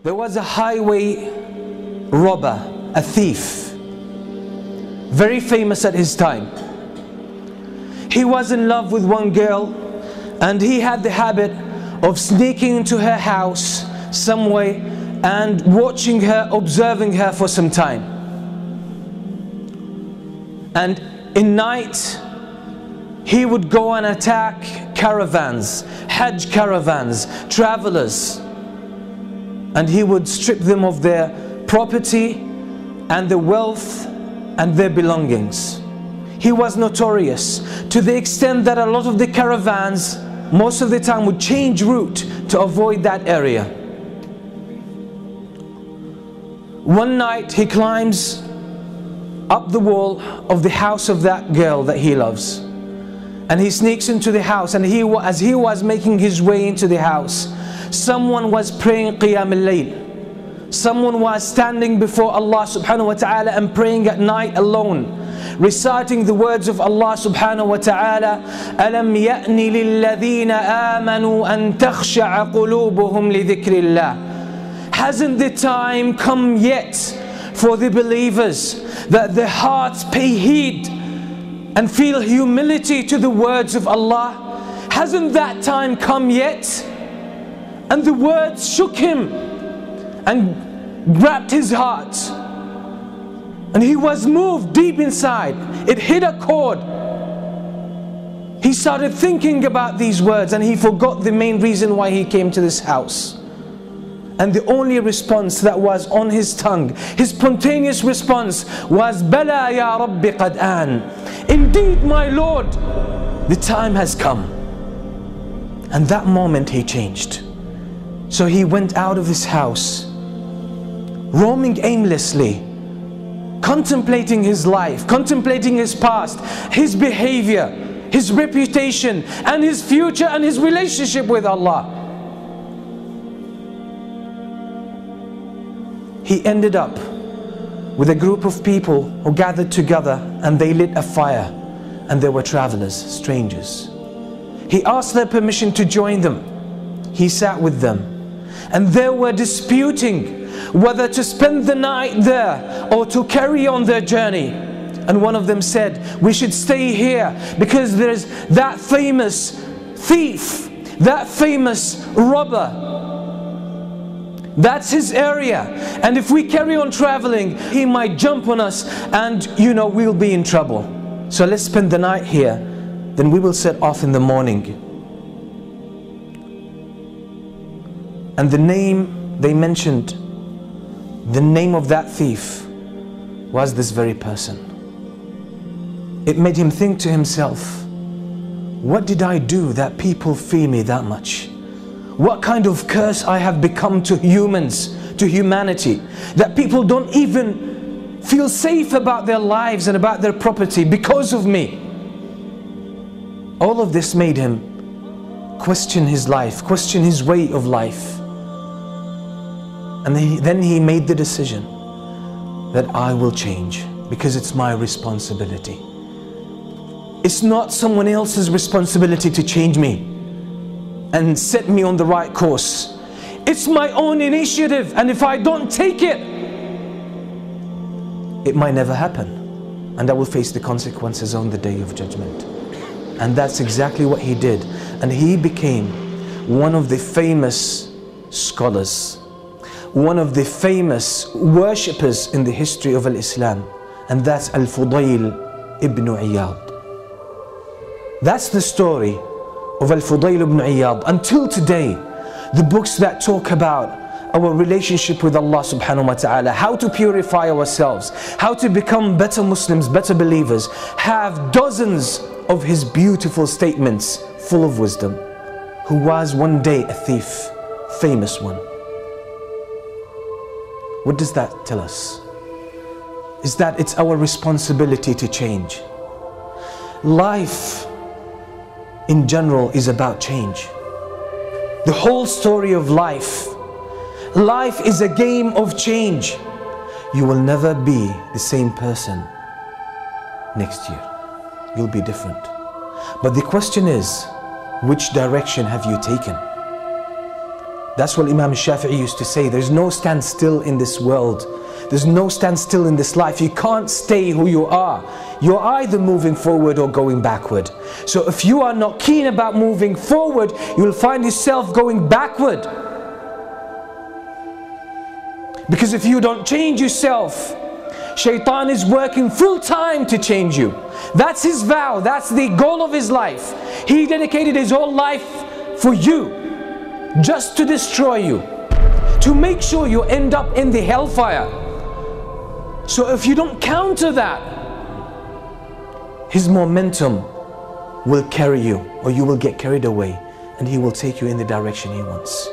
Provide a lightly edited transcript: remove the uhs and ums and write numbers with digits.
There was a highway robber, a thief, very famous at his time. He was in love with one girl, and he had the habit of sneaking into her house some way and watching her, observing her for some time. And in night, he would go and attack caravans, Hajj caravans, travelers, and he would strip them of their property and their wealth and their belongings. He was notorious to the extent that a lot of the caravans most of the time would change route to avoid that area. One night he climbs up the wall of the house of that girl that he loves, and he sneaks into the house, and as he was making his way into the house, someone was praying Qiyam al-Layl. Someone was standing before Allah subhanahu wa ta'ala and praying at night alone, reciting the words of Allah subhanahu wa ta'ala, أَلَمْ يَأْنِ لِلَّذِينَ آمَنُوا أَن تَخْشَعَ قُلُوبُهُمْ لِذِكْرِ اللَّهِ. Hasn't the time come yet for the believers that their hearts pay heed and feel humility to the words of Allah? Hasn't that time come yet? And the words shook him and grabbed his heart, and he was moved deep inside. It hit a chord. He started thinking about these words, and he forgot the main reason why he came to this house. And the only response that was on his tongue, his spontaneous response, was Bala ya Rabbi qad an. Indeed, my Lord, the time has come. And that moment he changed. So he went out of his house, roaming aimlessly, contemplating his life, contemplating his past, his behavior, his reputation, and his future, and his relationship with Allah. He ended up with a group of people who gathered together, and they lit a fire, and there were travelers, strangers. He asked their permission to join them. He sat with them, and they were disputing whether to spend the night there or to carry on their journey. And one of them said, we should stay here because there's that famous thief, that famous robber. That's his area, and if we carry on traveling, he might jump on us, and we'll be in trouble. So let's spend the night here, then we will set off in the morning. And the name they mentioned, the name of that thief, was this very person. It made him think to himself, what did I do that people fear me that much? What kind of curse I have become to humans, to humanity, that people don't even feel safe about their lives and about their property because of me. All of this made him question his life, question his way of life. And then he made the decision that I will change because it's my responsibility. It's not someone else's responsibility to change me and set me on the right course. It's my own initiative, and if I don't take it, it might never happen, and I will face the consequences on the day of judgment. And that's exactly what he did, and he became one of the famous scholars, one of the famous worshippers in the history of Islam, and that's Al-Fudayl ibn Iyad. That's the story of Al-Fudayl ibn Iyad. Until today, the books that talk about our relationship with Allah subhanahu wa ta'ala, how to purify ourselves, how to become better Muslims, better believers, have dozens of his beautiful statements full of wisdom. Who was one day a thief, famous one. What does that tell us? Is that it's our responsibility to change. Life in general is about change. The whole story of life is a game of change. You will never be the same person next year. You'll be different. But the question is, which direction have you taken? That's what Imam Shafi'i used to say. There's no standstill in this world. There's no standstill in this life. You can't stay who you are. You're either moving forward or going backward. So if you are not keen about moving forward, you'll find yourself going backward. Because if you don't change yourself, Shaitan is working full time to change you. That's his vow. That's the goal of his life. He dedicated his whole life for you, just to destroy you, to make sure you end up in the hellfire. So if you don't counter that, his momentum will carry you, or you will get carried away, and he will take you in the direction he wants.